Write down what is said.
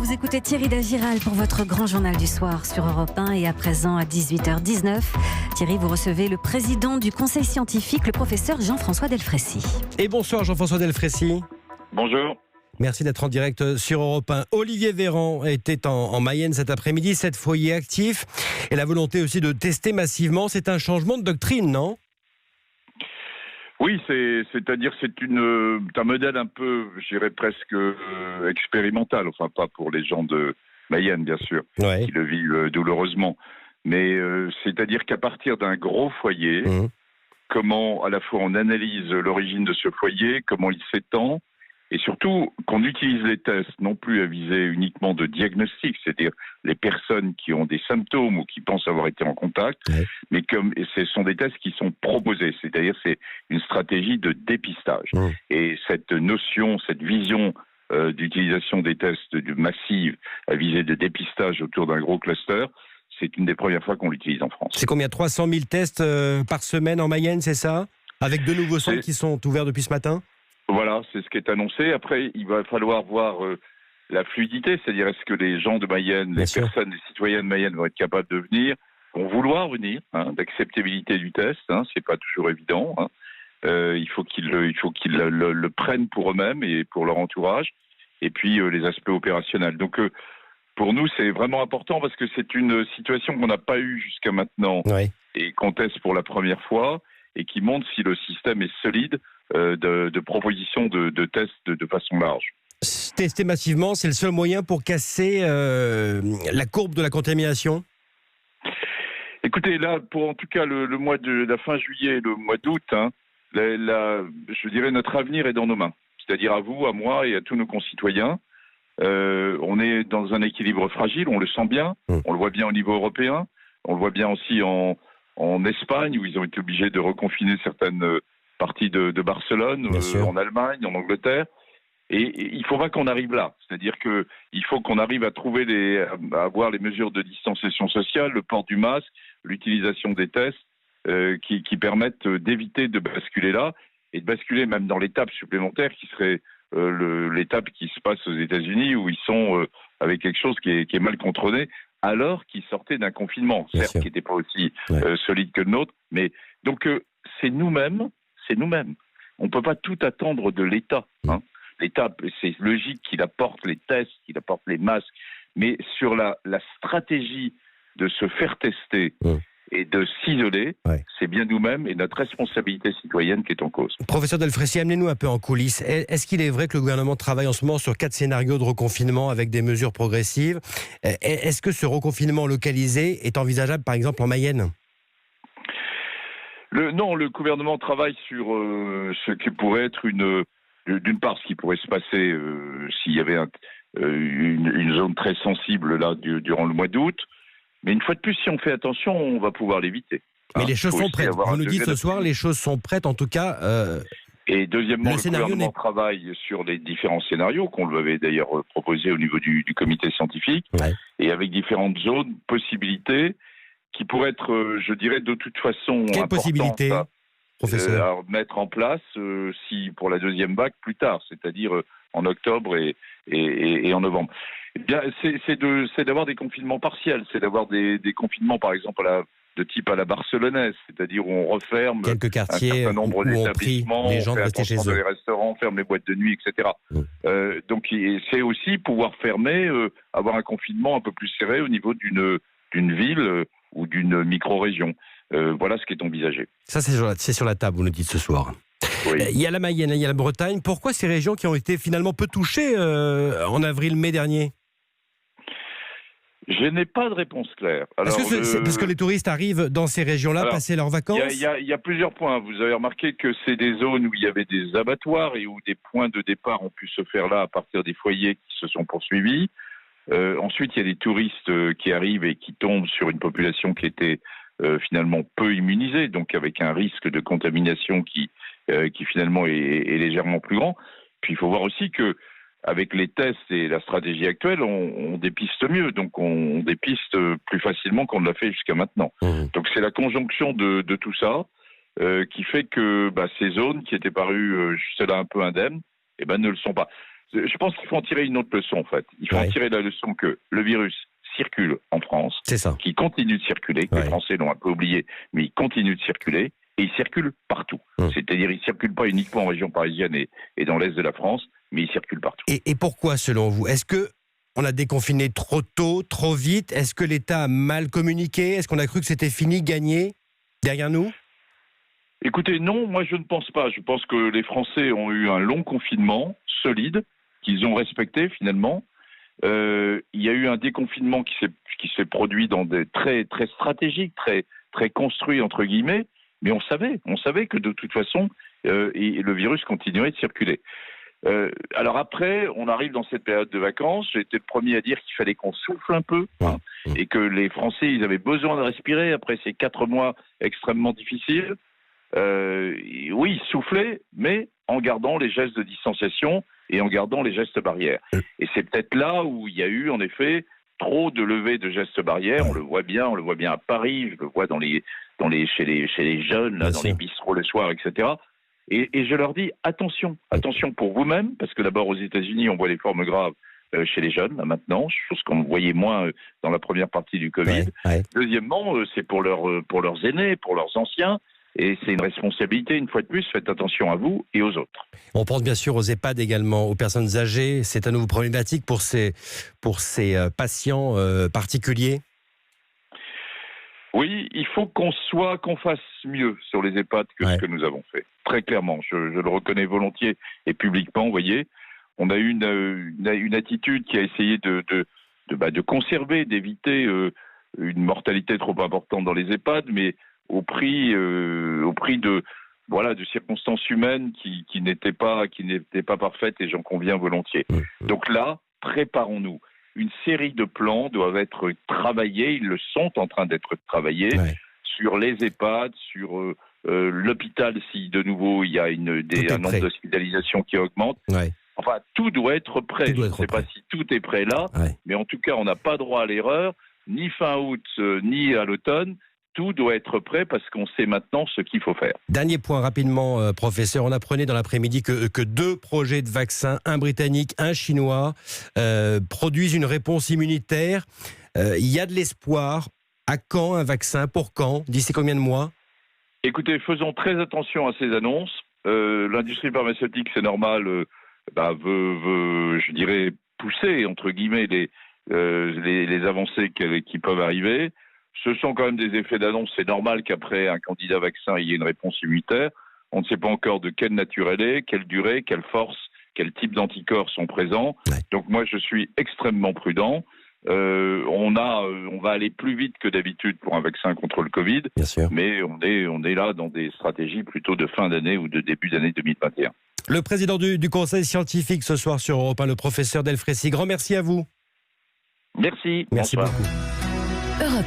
Vous écoutez Thierry Dagiral pour votre grand journal du soir sur Europe 1 et à présent à 18h19. Thierry, vous recevez le président du conseil scientifique, le professeur Jean-François Delfraissy. Et bonsoir Jean-François Delfraissy. Bonjour. Merci d'être en direct sur Europe 1. Olivier Véran était en Mayenne cet après-midi, 7 foyers actifs et la volonté aussi de tester massivement. C'est un changement de doctrine, non ? Oui, c'est-à-dire c'est un modèle un peu, je dirais presque expérimental. Enfin, pas pour les gens de Mayenne, bien sûr, Ouais. qui le vivent douloureusement. Mais c'est-à-dire qu'à partir d'un gros foyer, comment à la fois on analyse l'origine de ce foyer, comment il s'étend, et surtout qu'on utilise les tests non plus à visée uniquement de diagnostic, c'est-à-dire les personnes qui ont des symptômes ou qui pensent avoir été en contact, mais comme ce sont des tests qui sont proposés, c'est-à-dire c'est une stratégie de dépistage. Et cette notion, cette vision d'utilisation des tests massives à visée de dépistage autour d'un gros cluster, c'est une des premières fois qu'on l'utilise en France. C'est combien ? 300 000 tests par semaine en Mayenne, c'est ça ? Avec 2 nouveaux centres qui sont ouverts depuis ce matin ? Voilà, c'est ce qui est annoncé. Après, il va falloir voir la fluidité, c'est-à-dire est-ce que les gens de Mayenne, les personnes, les citoyens de Mayenne vont être capables de venir, vont vouloir venir, d'acceptabilité du test, c'est pas toujours évident. Il faut qu'ils le prennent pour eux-mêmes et pour leur entourage, et puis les aspects opérationnels. Donc pour nous, c'est vraiment important parce que c'est une situation qu'on n'a pas eue jusqu'à maintenant et qu'on teste pour la première fois et qui montre si le système est solide de propositions de tests de façon large. Tester massivement, c'est le seul moyen pour casser la courbe de la contamination ? Écoutez, là, pour en tout cas le mois de la fin juillet et le mois d'août, je dirais notre avenir est dans nos mains. C'est-à-dire à vous, à moi et à tous nos concitoyens. On est dans un équilibre fragile, on le sent bien, on le voit bien au niveau européen, on le voit bien aussi en Espagne où ils ont été obligés de reconfiner certaines parties de Barcelone, en Allemagne, en Angleterre. Et il faut pas qu'on arrive là. C'est-à-dire que il faut qu'on arrive à trouver à avoir les mesures de distanciation sociale, le port du masque, l'utilisation des tests qui permettent d'éviter de basculer là et de basculer même dans l'étape supplémentaire qui serait l'étape qui se passe aux États-Unis où ils sont avec quelque chose qui est mal contrôlé alors qu'ils sortaient d'un confinement, certes qui n'était pas aussi solide que le nôtre, mais donc c'est nous-mêmes. On ne peut pas tout attendre de l'État. L'État, c'est logique qu'il apporte les tests, qu'il apporte les masques, mais sur la stratégie de se faire tester et de s'isoler, c'est bien nous-mêmes et notre responsabilité citoyenne qui est en cause. Professeur Delfraissy, amenez-nous un peu en coulisses. Est-ce qu'il est vrai que le gouvernement travaille en ce moment sur 4 scénarios de reconfinement avec des mesures progressives ? Est-ce que ce reconfinement localisé est envisageable, par exemple, en Mayenne ? Non, le gouvernement travaille sur ce qui pourrait être d'une part, ce qui pourrait se passer s'il y avait une zone très sensible là durant le mois d'août. Mais une fois de plus, si on fait attention, on va pouvoir l'éviter. Mais les choses sont prêtes. Vous nous dites ce soir, les choses sont prêtes, en tout cas. Et deuxièmement, le gouvernement travaille sur les différents scénarios qu'on lui avait d'ailleurs proposés au niveau du comité scientifique, et avec différentes zones, possibilités, qui pourraient être, je dirais, de toute façon Quelle possibilité, professeur à mettre en place si pour la deuxième vague plus tard, c'est-à-dire en octobre et en novembre. Eh bien, c'est d'avoir des confinements partiels, c'est d'avoir des confinements, par exemple, de type à la barcelonaise, c'est-à-dire où on referme quelques quartiers un certain nombre d'établissements, les gens de rester chez eux, les restaurants, on ferme les boîtes de nuit, etc. Donc, c'est aussi pouvoir fermer, avoir un confinement un peu plus serré au niveau d'une ville ou d'une micro-région. Voilà ce qui est envisagé. Ça, c'est sur la table, vous nous dites ce soir. Oui. Il y a la Mayenne, il y a la Bretagne. Pourquoi ces régions qui ont été finalement peu touchées en avril-mai dernier ? Je n'ai pas de réponse claire. Alors, c'est parce que les touristes arrivent dans ces régions-là passer leurs vacances ? Il y a plusieurs points. Vous avez remarqué que c'est des zones où il y avait des abattoirs et où des points de départ ont pu se faire là à partir des foyers qui se sont poursuivis. Ensuite, il y a des touristes qui arrivent et qui tombent sur une population qui était finalement peu immunisée, donc avec un risque de contamination qui finalement est légèrement plus grand. Puis il faut voir aussi que avec les tests et la stratégie actuelle, on dépiste mieux, donc on dépiste plus facilement qu'on ne l'a fait jusqu'à maintenant. Donc c'est la conjonction de tout ça qui fait que ces zones qui étaient parues jusque-là un peu indemnes, ne le sont pas. Je pense qu'il faut en tirer une autre leçon, en fait. Il faut en tirer la leçon que le virus circule en France, qui continue de circuler, que les Français l'ont un peu oublié, mais il continue de circuler, et il circule partout. C'est-à-dire, il ne circule pas uniquement en région parisienne et dans l'est de la France, mais il circule partout. Et pourquoi, selon vous? Est-ce qu'on a déconfiné trop tôt, trop vite? Est-ce que l'État a mal communiqué? Est-ce qu'on a cru que c'était fini, gagné, derrière nous? Écoutez, non, moi je ne pense pas. Je pense que les Français ont eu un long confinement, solide, qu'ils ont respecté finalement. Il y a eu un déconfinement qui s'est produit dans des très très stratégiques, très construit entre guillemets, mais on savait que de toute façon le virus continuait de circuler. Alors après, on arrive dans cette période de vacances. J'ai été le premier à dire qu'il fallait qu'on souffle un peu, et que les Français, ils avaient besoin de respirer après ces 4 mois extrêmement difficiles. Oui, souffler, mais en gardant les gestes de distanciation et en gardant les gestes barrières. Et c'est peut-être là où il y a eu, en effet, trop de levées de gestes barrières. On le voit bien à Paris, je le vois chez les jeunes, là, dans les bistrots le soir, etc. Et je leur dis, attention pour vous-même, parce que d'abord aux États-Unis, on voit les formes graves chez les jeunes, là, maintenant, chose qu'on voyait moins dans la première partie du Covid. Deuxièmement, c'est pour leurs aînés, pour leurs anciens. Et c'est une responsabilité, une fois de plus, faites attention à vous et aux autres. On pense bien sûr aux EHPAD également, aux personnes âgées. C'est à nouveau problématique pour ces patients particuliers. Oui, il faut qu'on fasse mieux sur les EHPAD que ce que nous avons fait. Très clairement, je le reconnais volontiers et publiquement, vous voyez. On a eu une attitude qui a essayé de conserver, d'éviter une mortalité trop importante dans les EHPAD, mais au prix de circonstances humaines qui n'étaient pas parfaites, et j'en conviens volontiers. Donc là, préparons-nous. Une série de plans doivent être travaillés, ils le sont en train d'être travaillés, sur les EHPAD, sur l'hôpital, si de nouveau il y a un nombre d'hospitalisations qui augmente. Enfin, tout doit être prêt. Je ne sais pas si tout est prêt là, mais en tout cas, on n'a pas droit à l'erreur, ni fin août, ni à l'automne. Tout doit être prêt parce qu'on sait maintenant ce qu'il faut faire. Dernier point rapidement, professeur. On apprenait dans l'après-midi que 2 projets de vaccins, un britannique, un chinois, produisent une réponse immunitaire. Il y a de l'espoir. À quand un vaccin? Pour quand? D'ici combien de mois? Écoutez, faisons très attention à ces annonces. L'industrie pharmaceutique, c'est normal, veut, je dirais, pousser, entre guillemets, les avancées qui peuvent arriver. Ce sont quand même des effets d'annonce. C'est normal qu'après un candidat vaccin, il y ait une réponse immunitaire. On ne sait pas encore de quelle nature elle est, quelle durée, quelle force, quel type d'anticorps sont présents. Donc moi, je suis extrêmement prudent. On va aller plus vite que d'habitude pour un vaccin contre le Covid. Bien sûr. Mais on est là dans des stratégies plutôt de fin d'année ou de début d'année 2021. Le président du Conseil scientifique ce soir sur Europe 1, le professeur Delfraissy. Grand merci à vous. Merci. Merci Bonsoir. beaucoup.